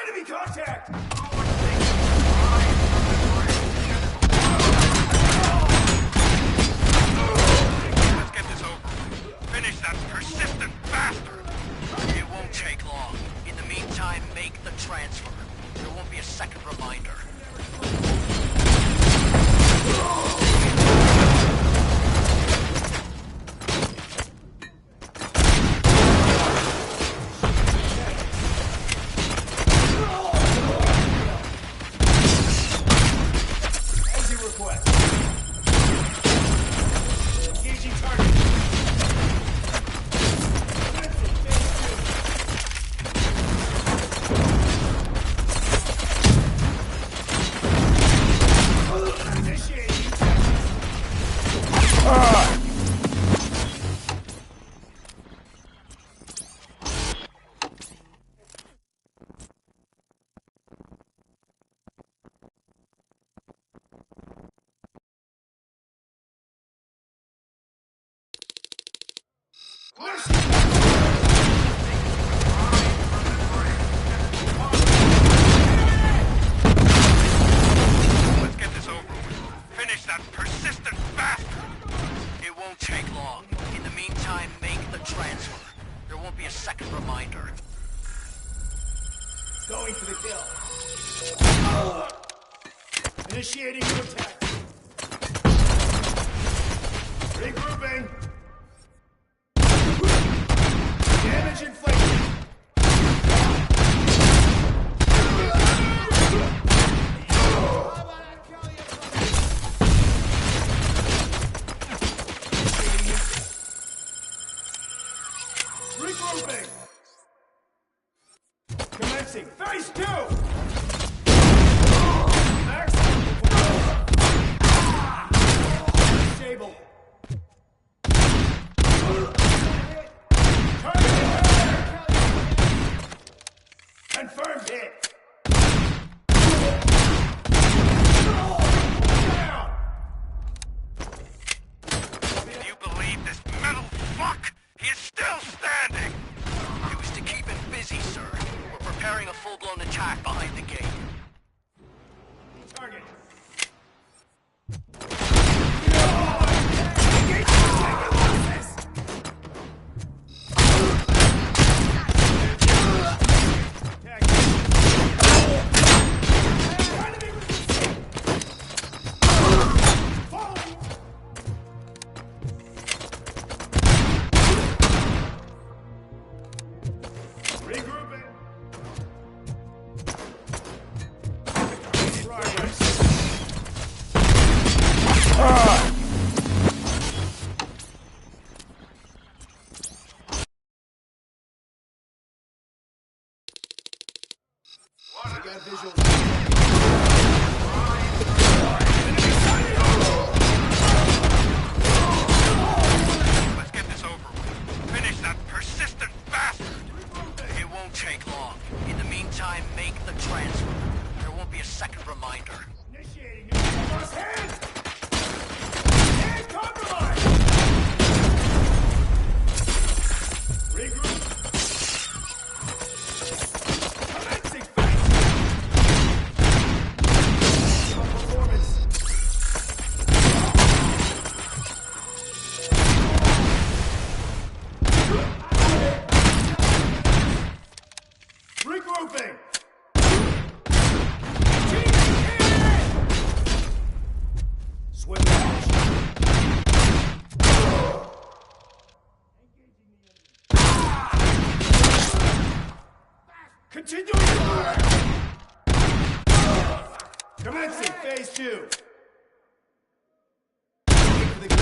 Enemy contact! Let's get this over with. Finish that persistent bastard! It won't take long. In the meantime, make the transfer. There won't be a second reminder. Let's get this over with. Finish that persistent bastard! It won't take long. In the meantime, make the transfer. There won't be a second reminder. Going for the kill. Initiating new attack. Regrouping. Damage inflicted. Regrouping. Commencing phase 2. Stable. Confirmed hit. Down. Can you believe this metal fuck? He is still standing! It was to keep him busy, sir. We're preparing a full-blown attack behind the gate. Target. We got visuals. Let's get this over with. Finish that persistent bastard! It won't take long. In the meantime, make the transfer. There won't be a second reminder. Initiating new hand! Hand compromised! Regroup. Commencing phase. Performance. Regrouping. Swim launch. Continuing fire. Commencing phase 2. Wait for the kill.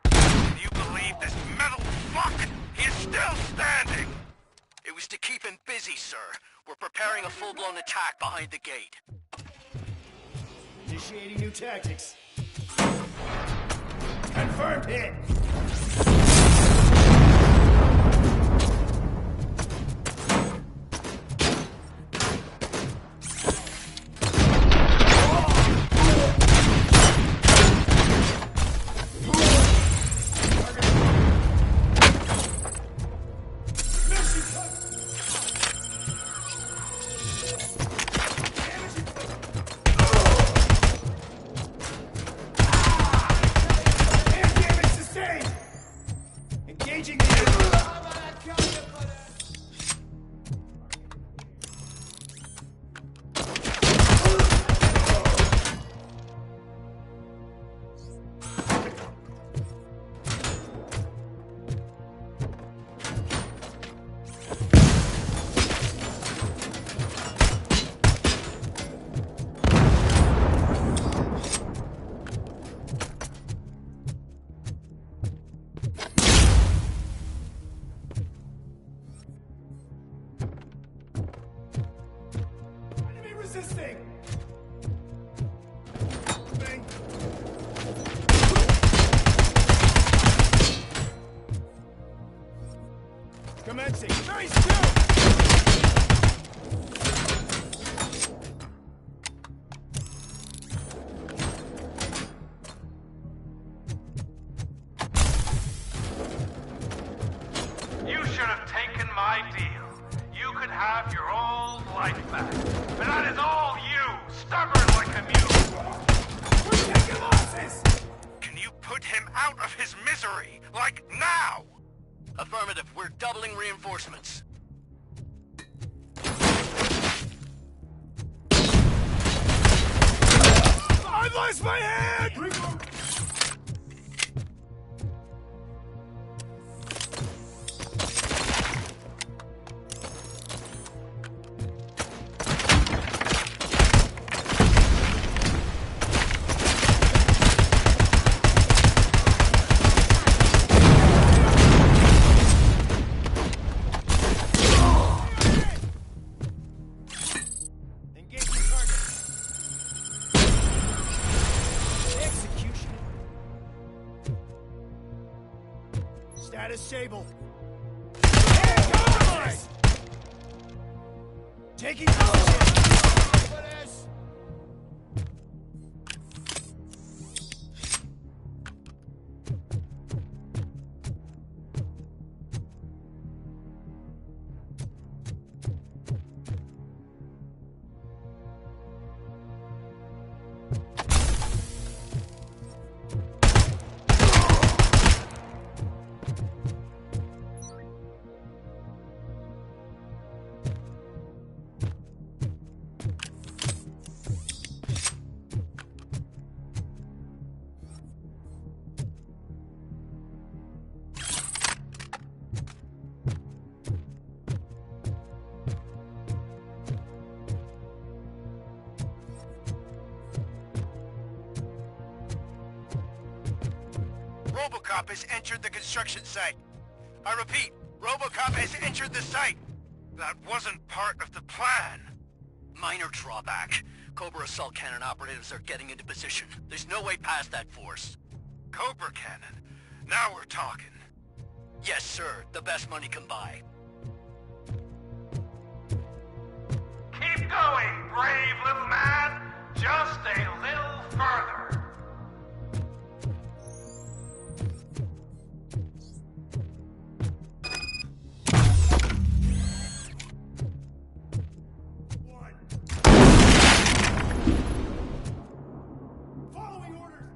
Can you believe this metal fuck? He is still standing! It was to keep him busy, sir. We're preparing a full-blown attack behind the gate. Initiating new tactics. Confirmed hit. toxic! Phase 2! You should have taken my deal. You could have your old life back. But that is all you, stubborn like a mule. We're taking losses! Can you put him out of his misery? Like now? Affirmative. We're doubling reinforcements. I've lost my hand! Engaging target. Execution. Status stable. Compromise! Taking position. RoboCop has entered the construction site. I repeat, RoboCop has entered the site. That wasn't part of the plan. Minor drawback. Cobra assault cannon operatives are getting into position. There's no way past that force. Cobra cannon? Now we're talking. Yes, sir. The best money can buy. Keep going, brave little man. Just a little further. Following orders.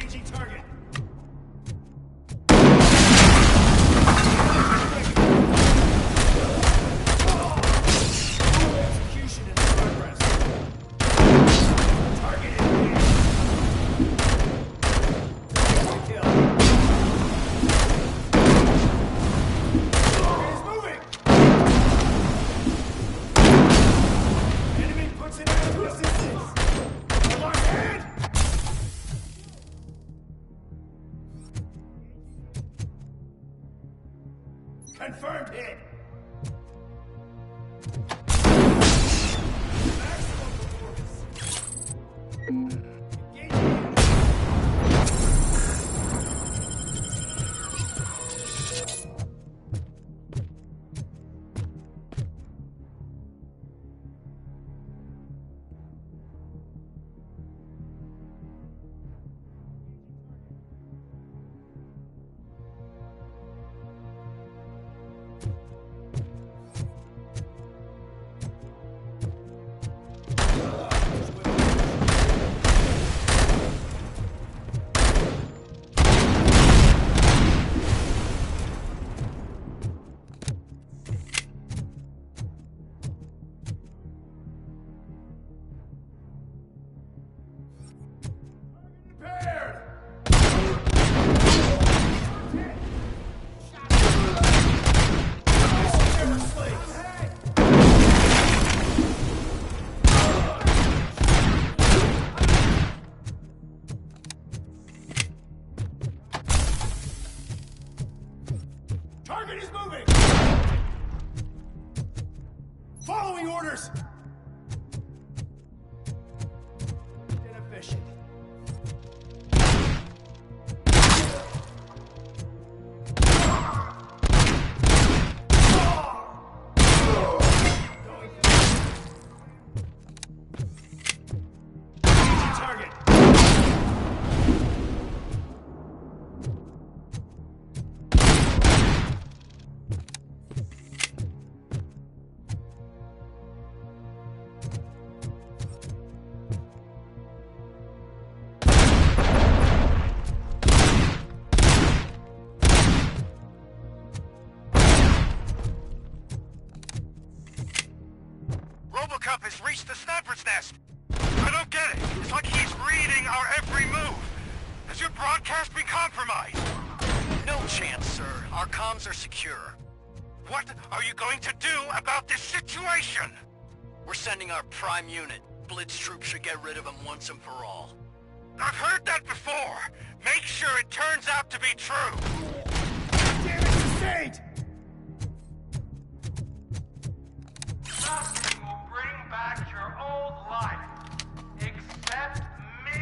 Engaging target. Execution in progress. Target engaged. Kill. Target is moving. Enemy puts it into resistance. Alarm hand. Confirmed hit. Maximum performance. Engaging. Prepared! Never sleeps. Target is moving! Following orders! Inefficient. Target! RoboCop has reached the sniper's nest. I don't get it. It's like he's reading our every move. Has your broadcast been compromised? No chance, sir. Our comms are secure. What are you going to do about this situation? We're sending our prime unit. Blitz troops should get rid of him once and for all. I've heard that before. Make sure it turns out to be true. Damn it, sustained! Nothing will bring back your old life, except me.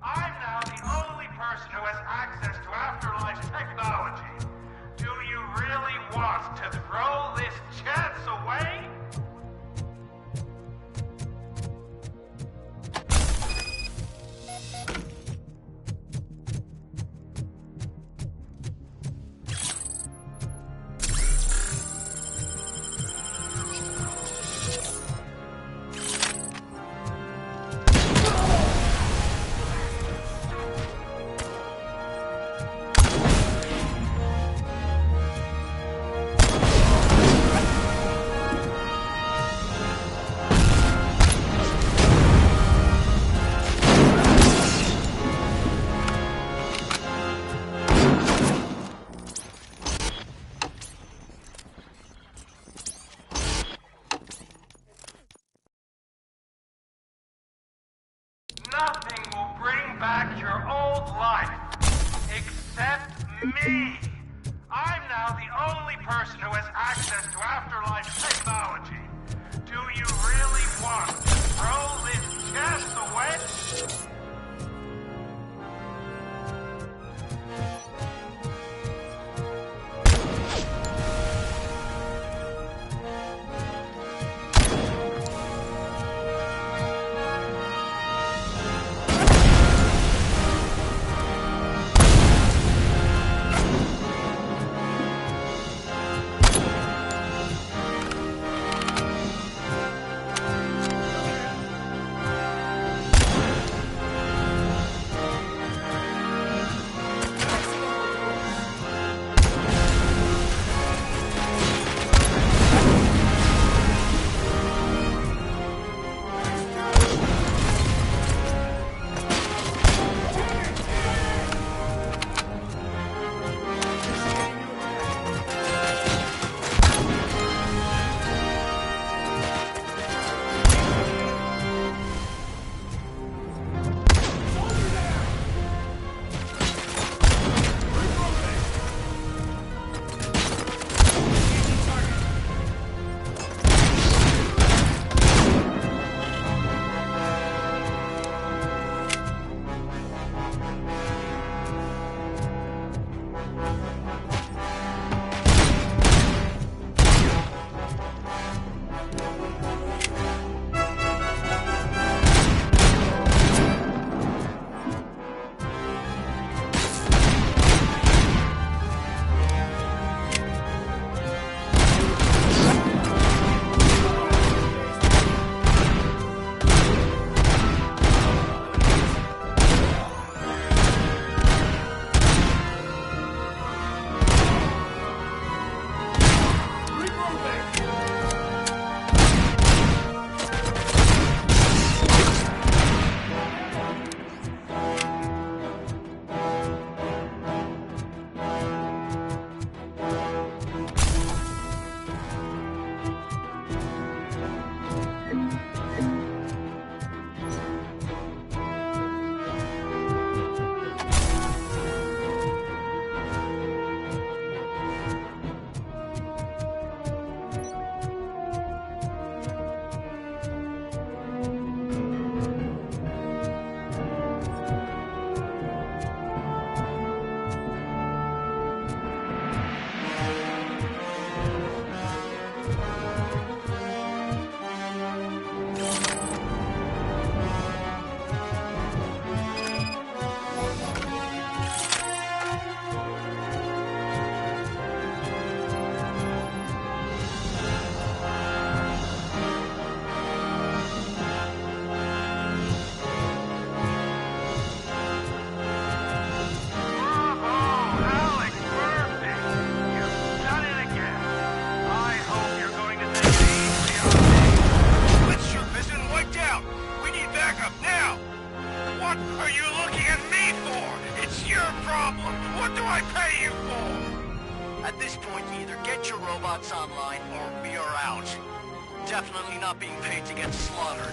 I'm now the only person who has access to afterlife technology. Do you really want to throw this chance away? Nothing will bring back your old life, except me. I'm now the only person who has access to afterlife technology. Do you really want to throw this chance away? problem? What do I pay you for? At this point, you either get your robots online or we are out. We're definitely not being paid to get slaughtered.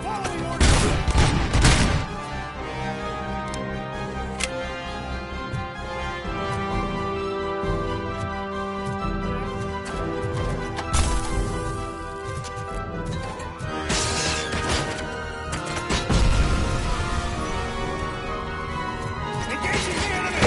Following orders! Engaging the enemy!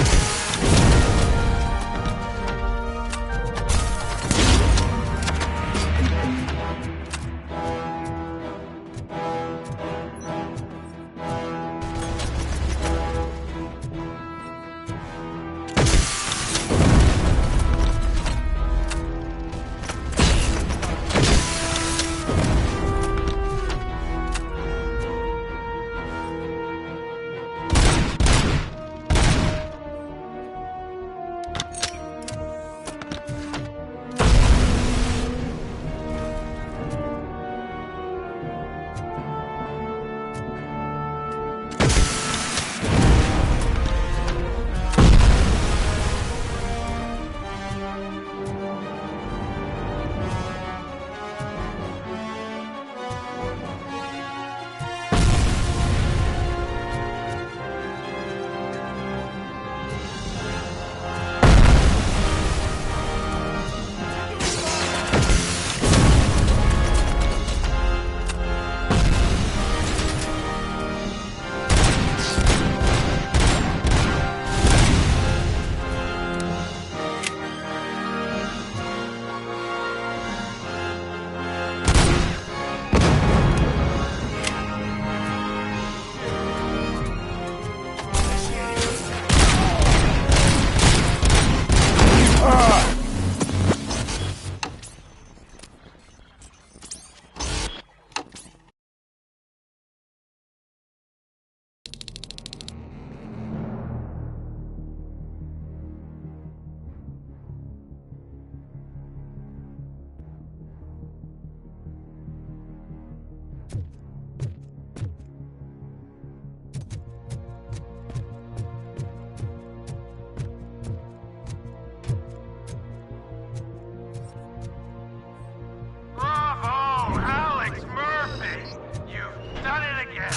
Bravo, Alex Murphy! You've done it again.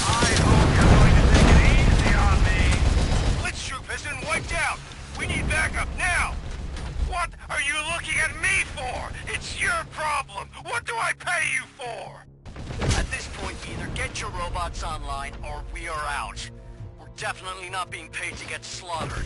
I hope you're going to take it easy on me. Blitztroop has been wiped out! We need backup now! What are you looking at me for? It's your problem! What do I pay you for? At this point, you either get your robots online or we are out. We're definitely not being paid to get slaughtered.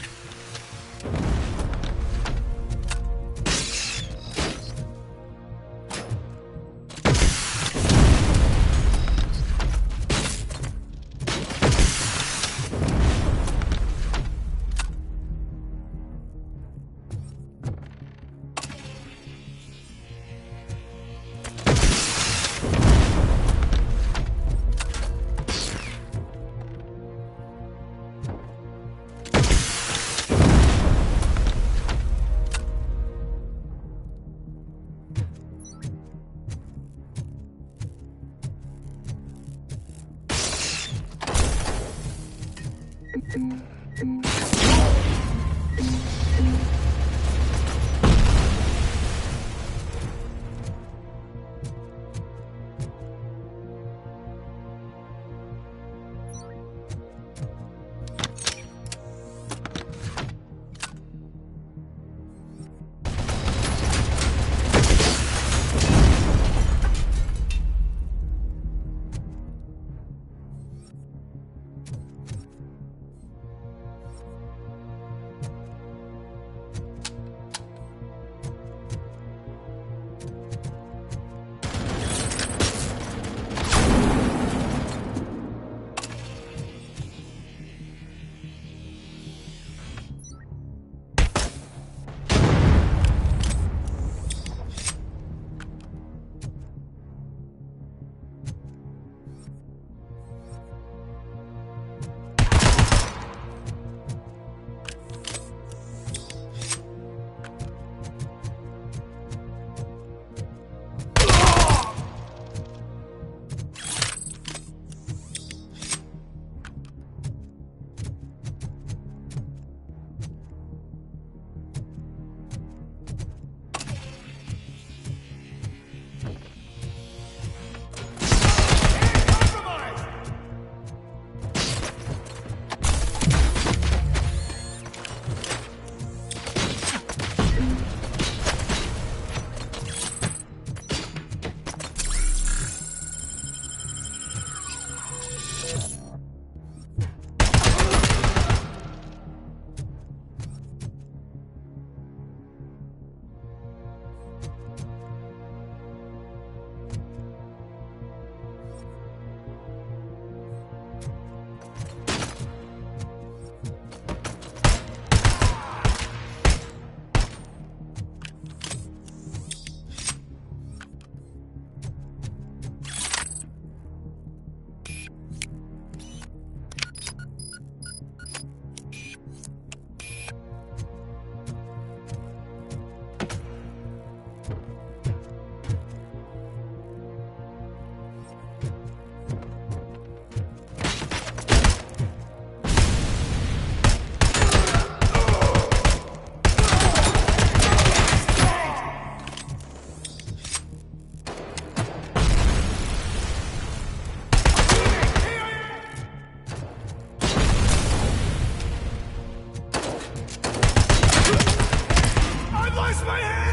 Where's my hand?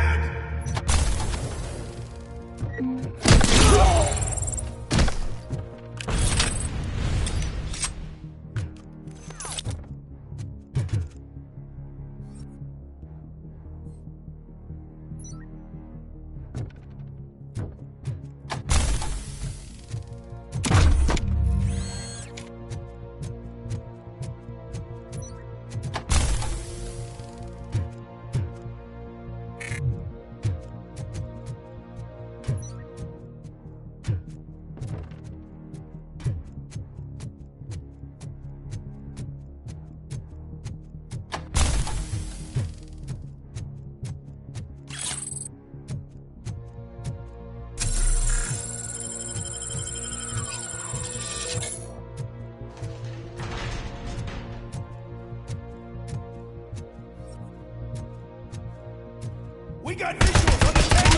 We got visuals on the tango!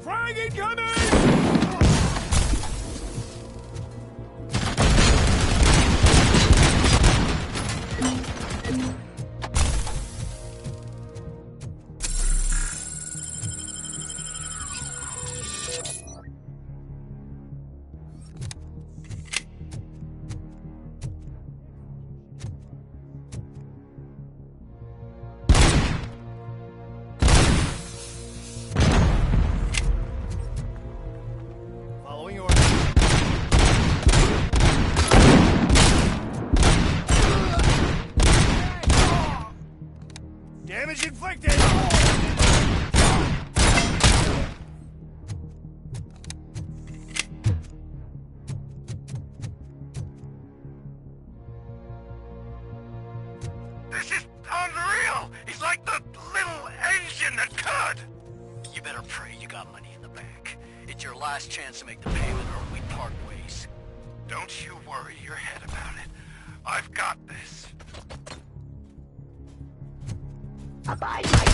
Frag incoming! Following orders. Damage inflicted! This is unreal! He's like the little engine that could! You better pray you got money in the bank. It's your last chance to make the payment or we part ways. Don't you worry your head about it. I've got this. Abide by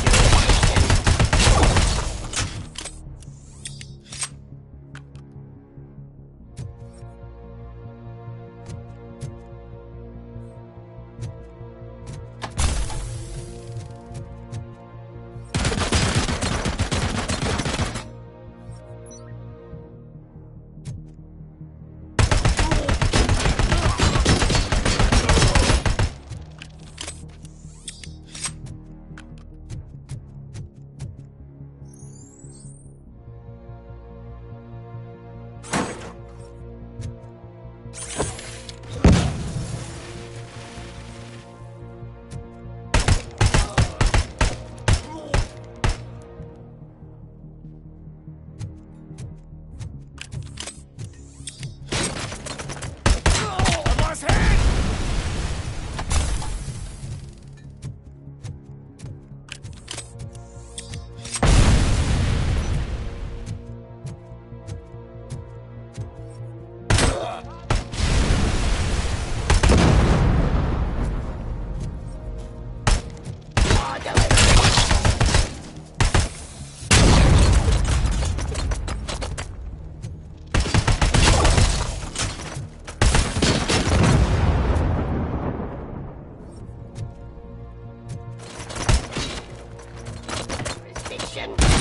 jurisdiction.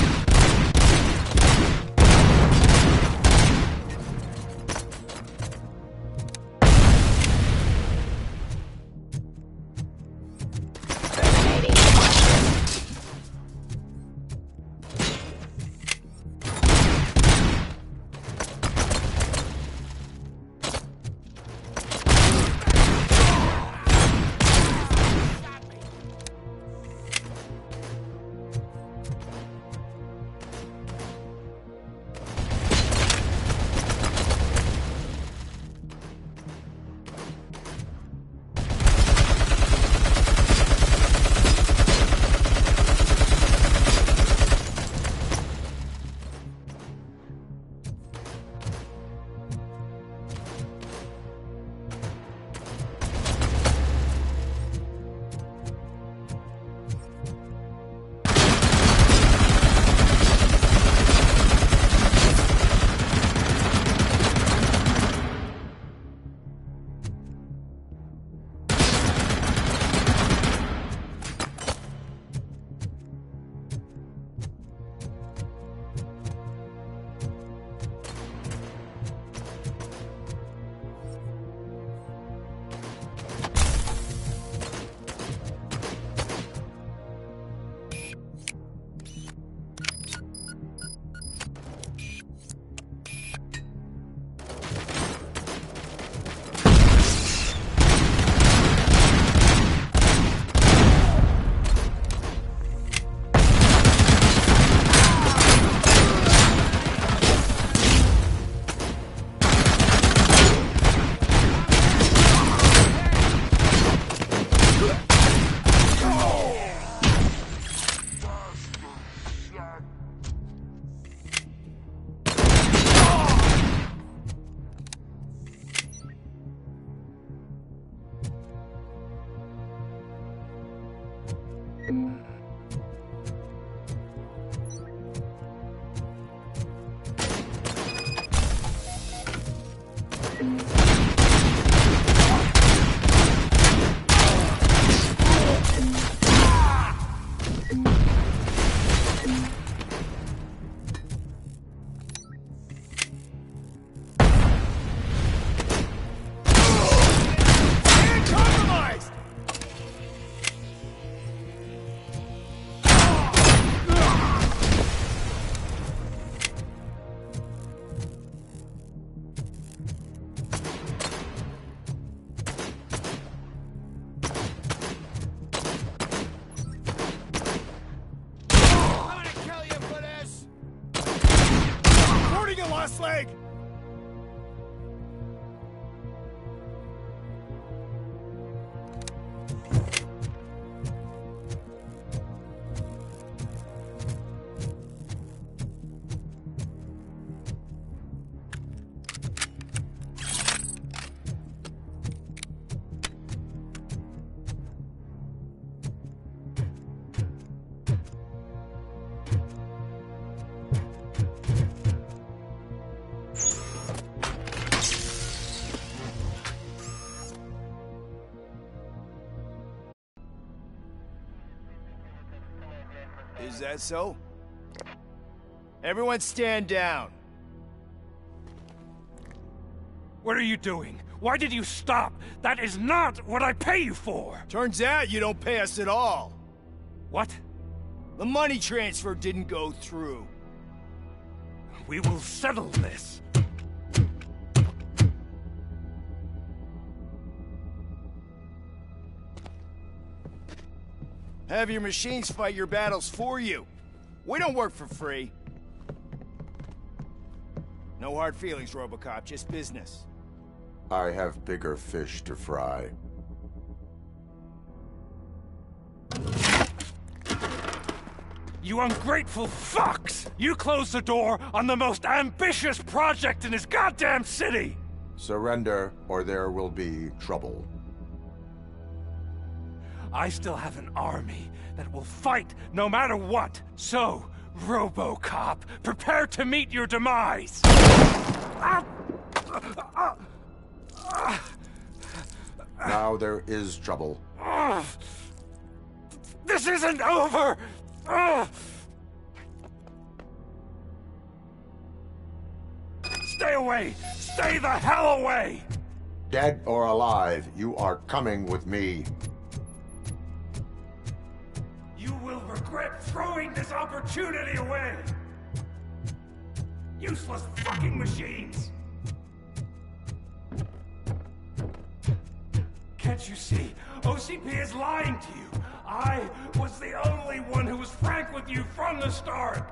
last leg! Is that so? Everyone stand down. What are you doing? Why did you stop? That is not what I pay you for! Turns out you don't pay us at all. What? The money transfer didn't go through. We will settle this. Have your machines fight your battles for you. We don't work for free. No hard feelings, RoboCop, just business. I have bigger fish to fry. You ungrateful fucks! You closed the door on the most ambitious project in this goddamn city! Surrender, or there will be trouble. I still have an army that will fight no matter what. So, RoboCop, prepare to meet your demise! Now there is trouble. This isn't over! Stay away! Stay the hell away! Dead or alive, you are coming with me. You will regret throwing this opportunity away! Useless fucking machines! Can't you see? OCP is lying to you! I was the only one who was frank with you from the start!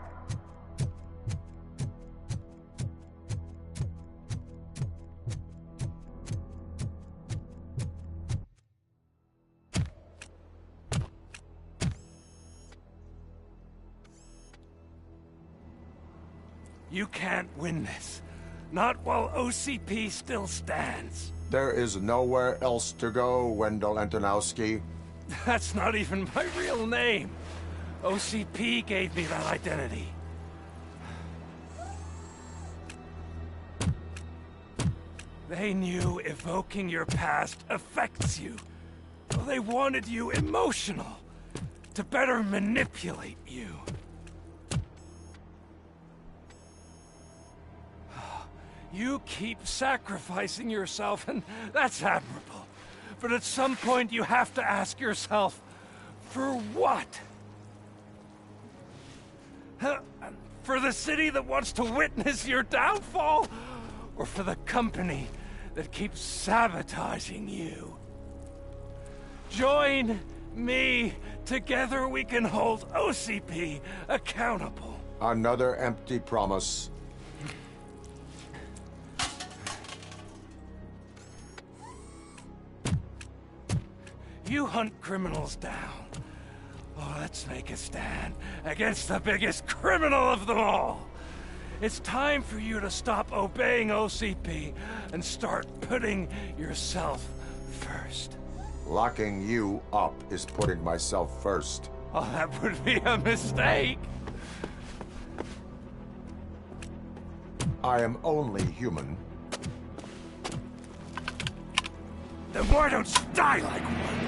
You can't win this. Not while OCP still stands. There is nowhere else to go, Wendell Antonowski. That's not even my real name. OCP gave me that identity. They knew evoking your past affects you. Well, they wanted you emotional, to better manipulate you. You keep sacrificing yourself, and that's admirable. But at some point, you have to ask yourself, for what? For the city that wants to witness your downfall? Or for the company that keeps sabotaging you? Join me. Together we can hold OCP accountable. Another empty promise. You hunt criminals down. Oh, let's make a stand against the biggest criminal of them all. It's time for you to stop obeying OCP and start putting yourself first. Locking you up is putting myself first. Oh, that would be a mistake. I am only human. Then why don't you die like one?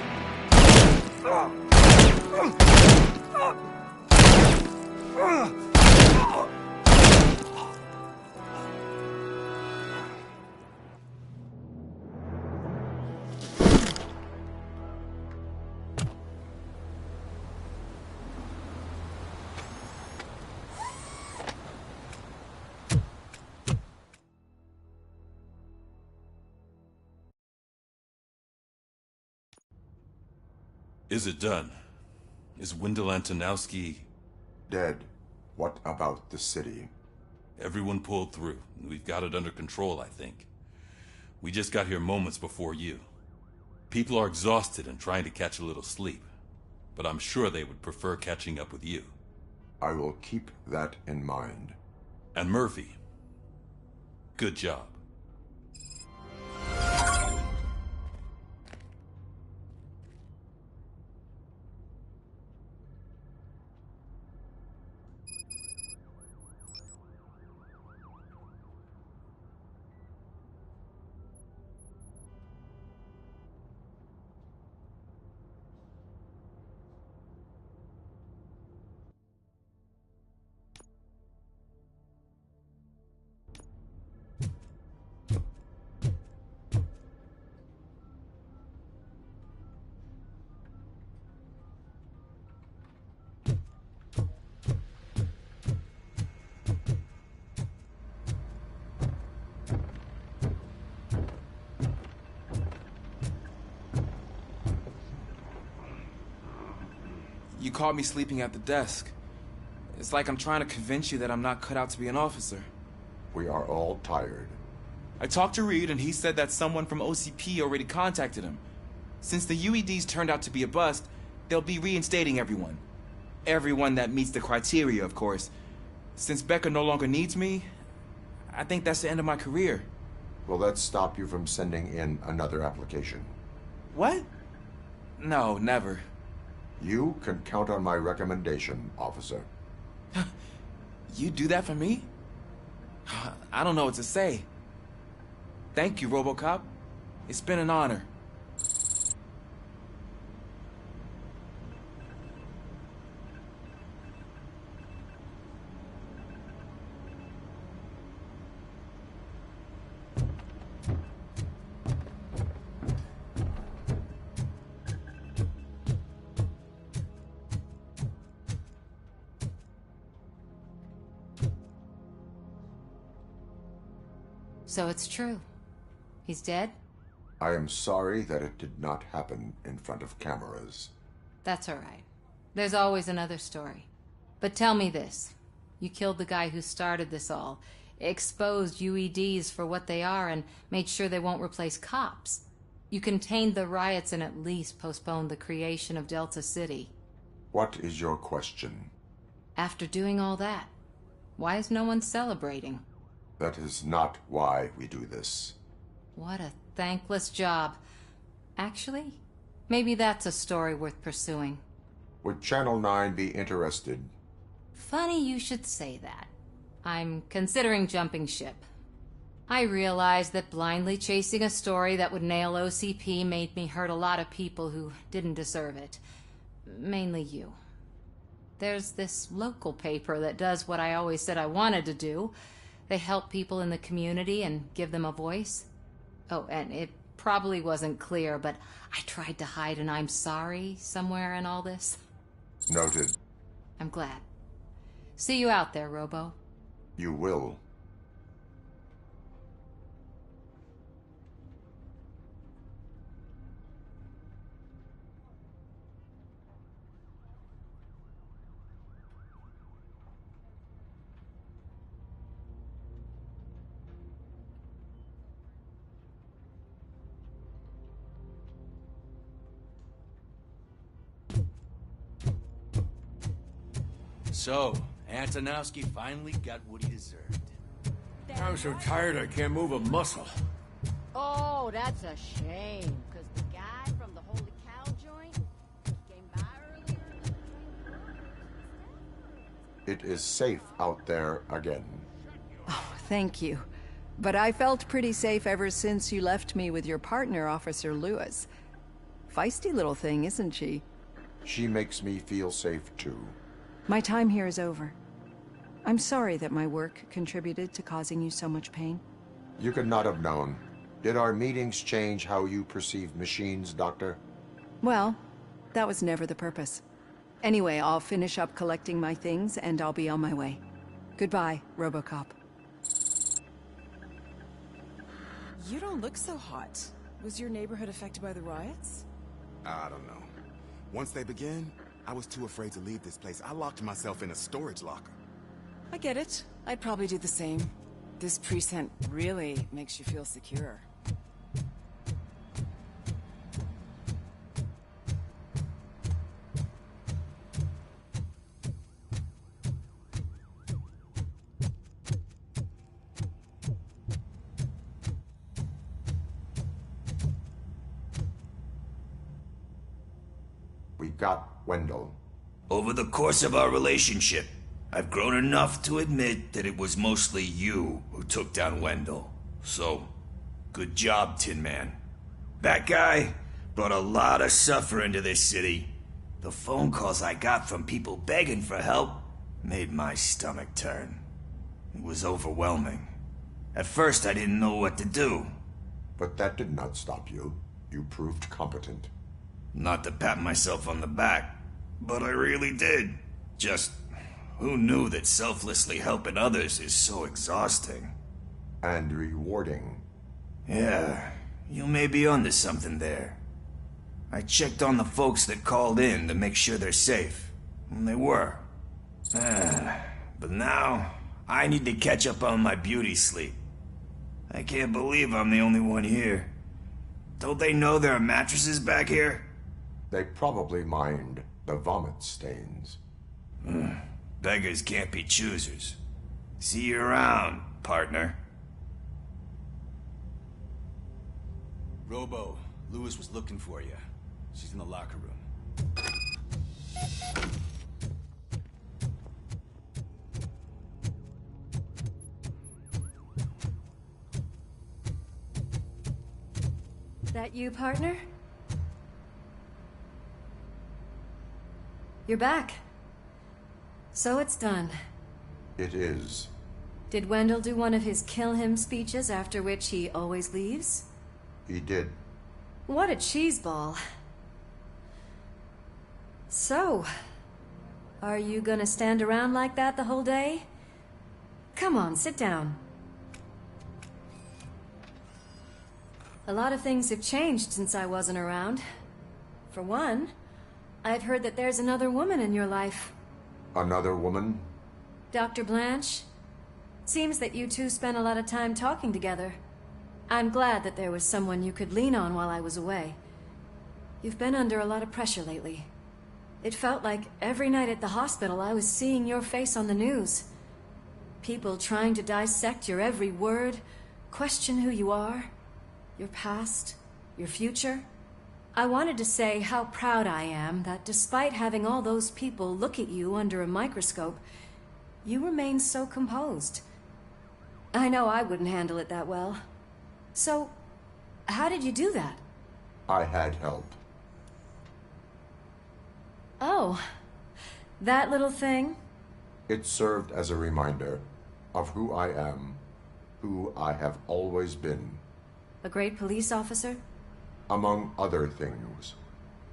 Is it done? Is Wendell Antonowski... Dead. What about the city? Everyone pulled through. We've got it under control, I think. We just got here moments before you. People are exhausted and trying to catch a little sleep. But I'm sure they would prefer catching up with you. I will keep that in mind. And Murphy, good job. You caught me sleeping at the desk. It's like I'm trying to convince you that I'm not cut out to be an officer. We are all tired. I talked to Reed, and he said that someone from OCP already contacted him. Since the UEDs turned out to be a bust, they'll be reinstating everyone. Everyone that meets the criteria, of course. Since Becca no longer needs me, I think that's the end of my career. Will that stop you from sending in another application? What? No, never. You can count on my recommendation, officer. You do that for me? I don't know what to say. Thank you, RoboCop. It's been an honor. So it's true. He's dead? I am sorry that it did not happen in front of cameras. That's all right. There's always another story. But tell me this. You killed the guy who started this all, exposed UEDs for what they are, and made sure they won't replace cops. You contained the riots and at least postponed the creation of Delta City. What is your question? After doing all that, why is no one celebrating? That is not why we do this. What a thankless job. Actually, maybe that's a story worth pursuing. Would Channel 9 be interested? Funny you should say that. I'm considering jumping ship. I realized that blindly chasing a story that would nail OCP made me hurt a lot of people who didn't deserve it. Mainly you. There's this local paper that does what I always said I wanted to do. They help people in the community and give them a voice. Oh, and it probably wasn't clear, but I tried to hide an I'm sorry somewhere in all this. Noted. I'm glad. See you out there, Robo. You will. So, Antonowski finally got what he deserved. I'm so tired I can't move a muscle. Oh, that's a shame. Because the guy from the Holy Cow joint came by earlier. It is safe out there again. Oh, thank you. But I felt pretty safe ever since you left me with your partner, Officer Lewis. Feisty little thing, isn't she? She makes me feel safe too. My time here is over. I'm sorry that my work contributed to causing you so much pain. You could not have known. Did our meetings change how you perceive machines, Doctor? Well, that was never the purpose. Anyway, I'll finish up collecting my things and I'll be on my way. Goodbye, RoboCop. You don't look so hot. Was your neighborhood affected by the riots? I don't know. Once they began, I was too afraid to leave this place. I locked myself in a storage locker. I get it. I'd probably do the same. This precinct really makes you feel secure. We got Wendell. Over the course of our relationship, I've grown enough to admit that it was mostly you who took down Wendell. So, good job, Tin Man. That guy brought a lot of suffering to this city. The phone calls I got from people begging for help made my stomach turn. It was overwhelming. At first, I didn't know what to do. But that did not stop you. You proved competent. Not to pat myself on the back, but I really did. Just, who knew that selflessly helping others is so exhausting? And rewarding. Yeah, you may be onto something there. I checked on the folks that called in to make sure they're safe. And they were. But now, I need to catch up on my beauty sleep. I can't believe I'm the only one here. Don't they know there are mattresses back here? They probably mind the vomit stains. Beggars can't be choosers. See you around, partner. Robo, Lewis was looking for you. She's in the locker room. That you, partner? You're back. So it's done. It is. Did Wendell do one of his kill him speeches after which he always leaves? He did. What a cheeseball. So, are you gonna stand around like that the whole day? Come on, sit down. A lot of things have changed since I wasn't around. For one, I've heard that there's another woman in your life. Another woman? Dr. Blanche? Seems that you two spent a lot of time talking together. I'm glad that there was someone you could lean on while I was away. You've been under a lot of pressure lately. It felt like every night at the hospital I was seeing your face on the news. People trying to dissect your every word, question who you are, your past, your future. I wanted to say how proud I am that despite having all those people look at you under a microscope, you remain so composed. I know I wouldn't handle it that well. So, how did you do that? I had help. Oh, that little thing? It served as a reminder of who I am, who I have always been. A great police officer? Among other things.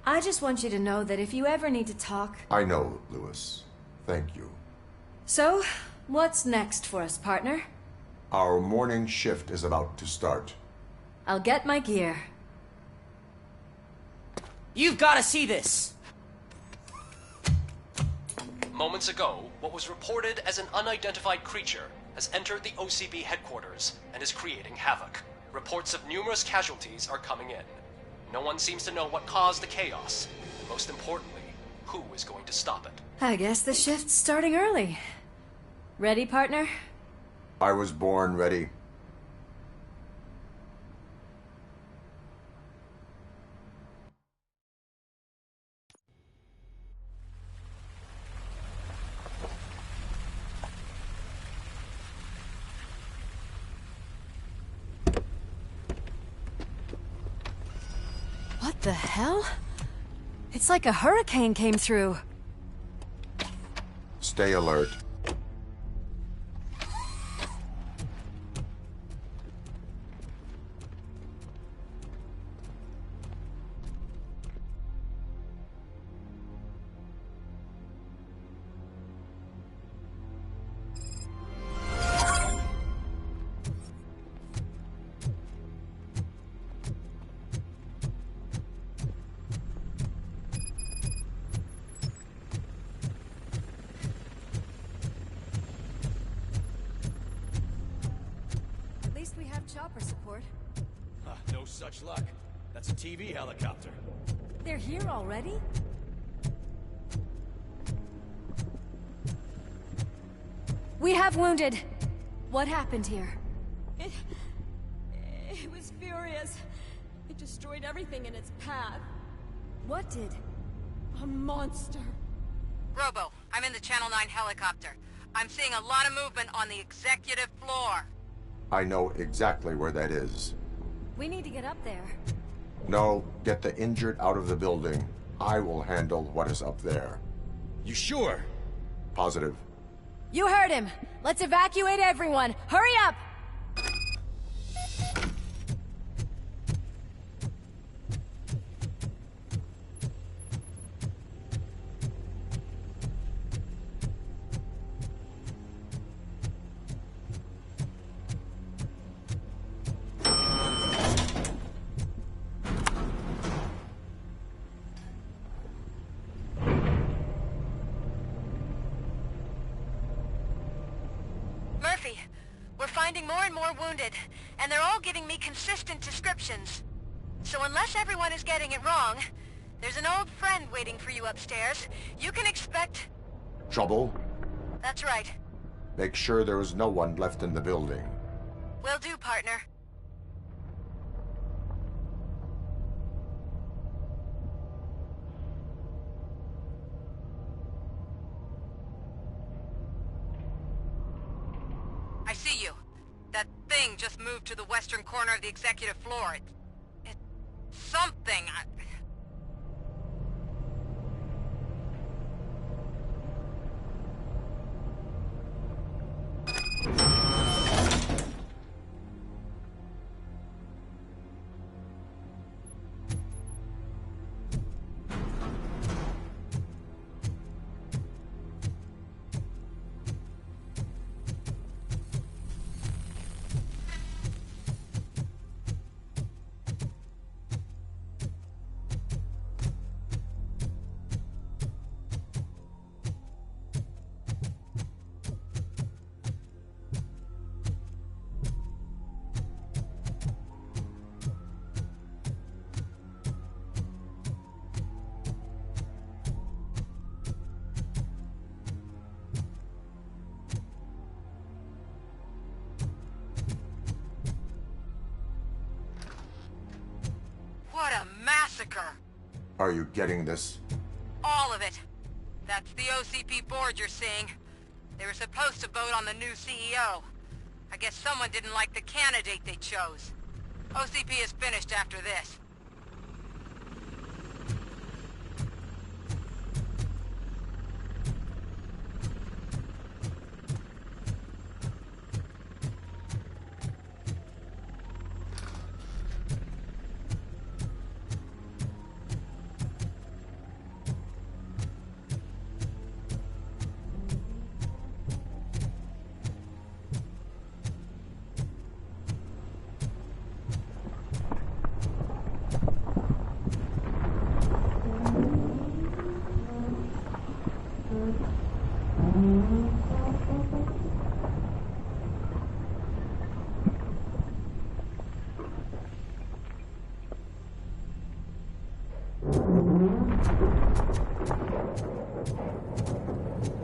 I just want you to know that if you ever need to talk... I know, Lewis. Thank you. So, what's next for us, partner? Our morning shift is about to start. I'll get my gear. You've got to see this! Moments ago, what was reported as an unidentified creature has entered the OCB headquarters and is creating havoc. Reports of numerous casualties are coming in. No one seems to know what caused the chaos. And most importantly, who is going to stop it. I guess the shift's starting early. Ready, partner? I was born ready. What the hell? It's like a hurricane came through. Stay alert. Chopper support. No such luck. That's a TV helicopter. They're here already? We have wounded. What happened here? It was furious. It destroyed everything in its path. What did? A monster. Robo, I'm in the Channel 9 helicopter. I'm seeing a lot of movement on the executive floor. I know exactly where that is. We need to get up there. No, get the injured out of the building. I will handle what is up there. You sure? Positive. You heard him. Let's evacuate everyone. Hurry up! finding more and more wounded, and they're all giving me consistent descriptions. So unless everyone is getting it wrong, there's an old friend waiting for you upstairs. You can expect... Trouble? That's right. Make sure there is no one left in the building. Will do, partner. I see you. That thing just moved to the western corner of the executive floor. It's something. What a massacre! Are you getting this? All of it. That's the OCP board you're seeing. They were supposed to vote on the new CEO. I guess someone didn't like the candidate they chose. OCP is finished after this.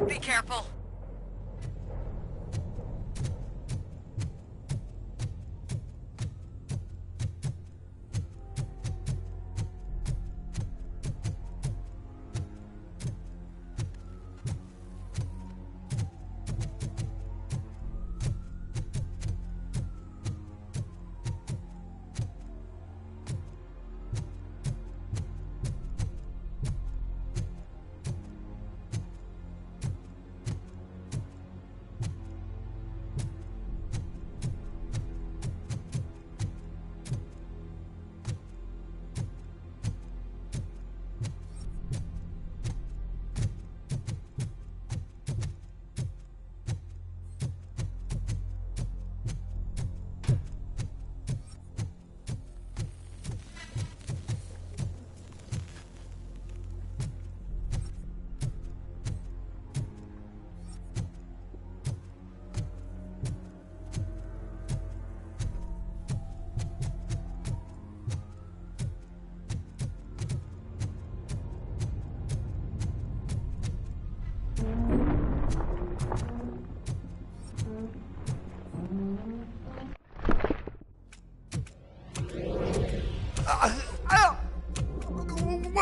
Be careful.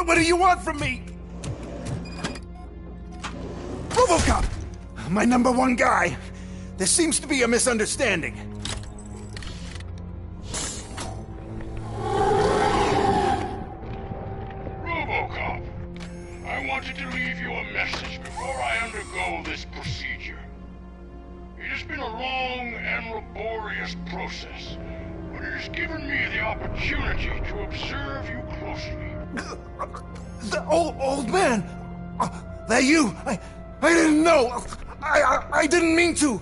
What do you want from me? RoboCop! My #1 guy. There seems to be a misunderstanding. RoboCop, I wanted to leave you a message before I undergo this procedure. It has been a long and laborious process, but it has given me the opportunity to observe you closely. The old man! That you? I didn't know! I didn't mean to!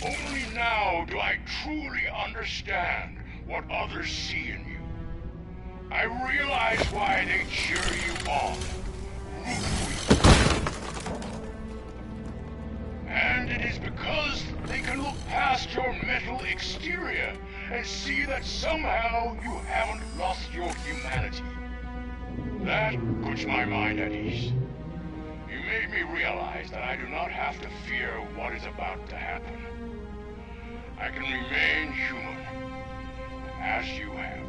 Only now do I truly understand what others see in you. I realize why they cheer you on. And it is because they can look past your metal exterior and see that somehow you haven't lost your humanity. That puts my mind at ease. You made me realize that I do not have to fear what is about to happen. I can remain human, as you have.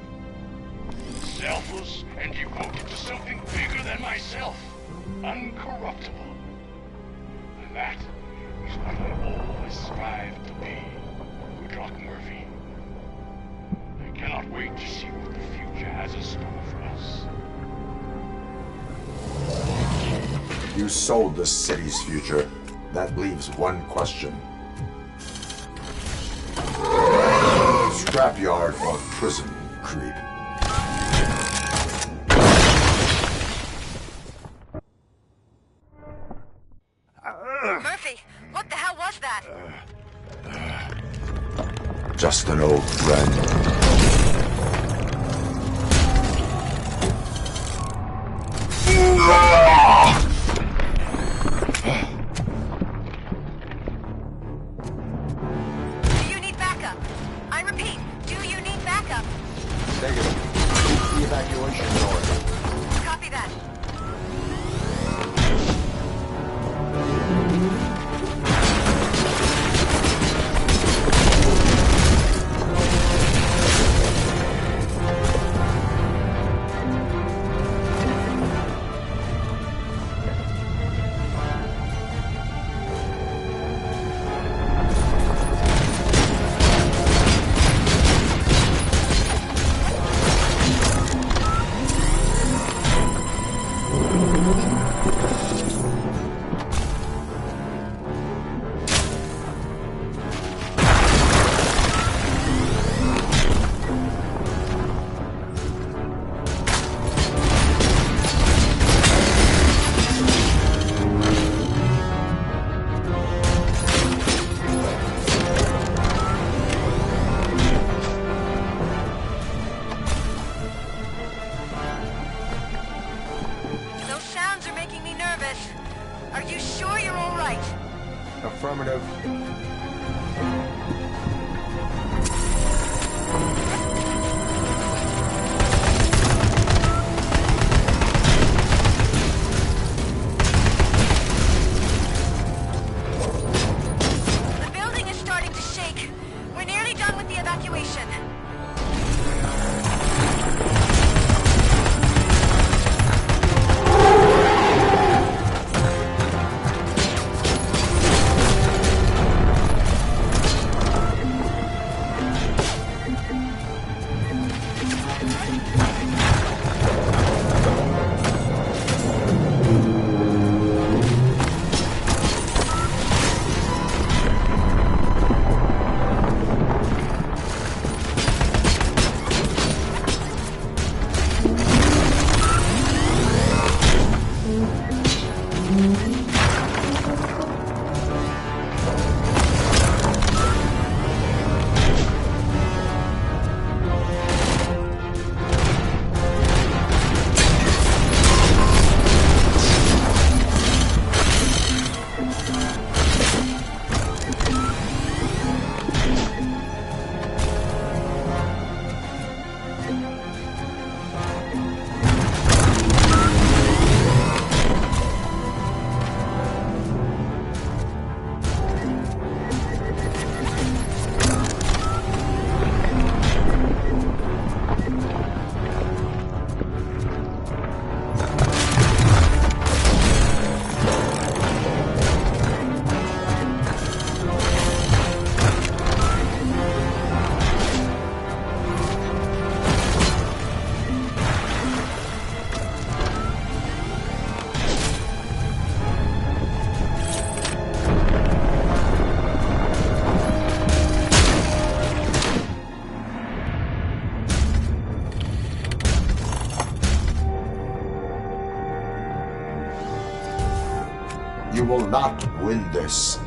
Selfless and devoted to something bigger than myself. Uncorruptible. And that is what I always strive to be. Good luck, Murphy. I cannot wait to see what the future has in store for us. You sold the city's future. That leaves one question. Scrapyard or prison, creep? Murphy, what the hell was that? Just an old friend. Do you need backup? I repeat, do you need backup? Negative. Keep the evacuation going. Copy that. Are you sure you're all right? Affirmative. The building is starting to shake. We're nearly done with the evacuation. You will not win this.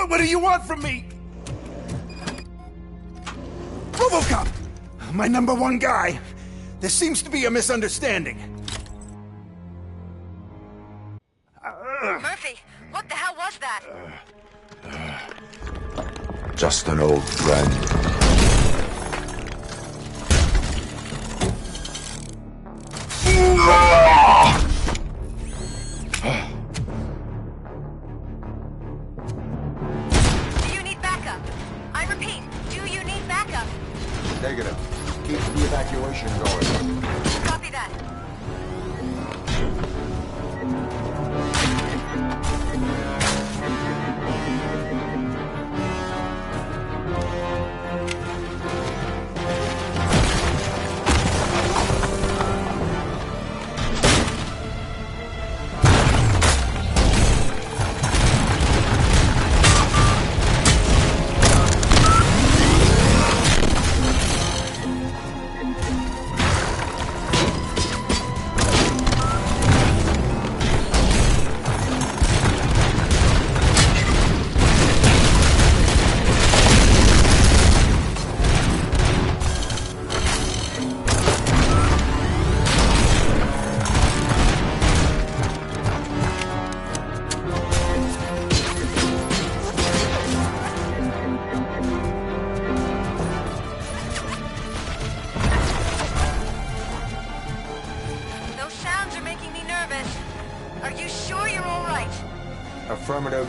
What do you want from me? RoboCop! My #1 guy. There seems to be a misunderstanding. Murphy, what the hell was that? Just an old friend. Do you need backup? I repeat, do you need backup? Negative. Keep the evacuation going. Copy that. Those sounds are making me nervous. Are you sure you're all right? Affirmative.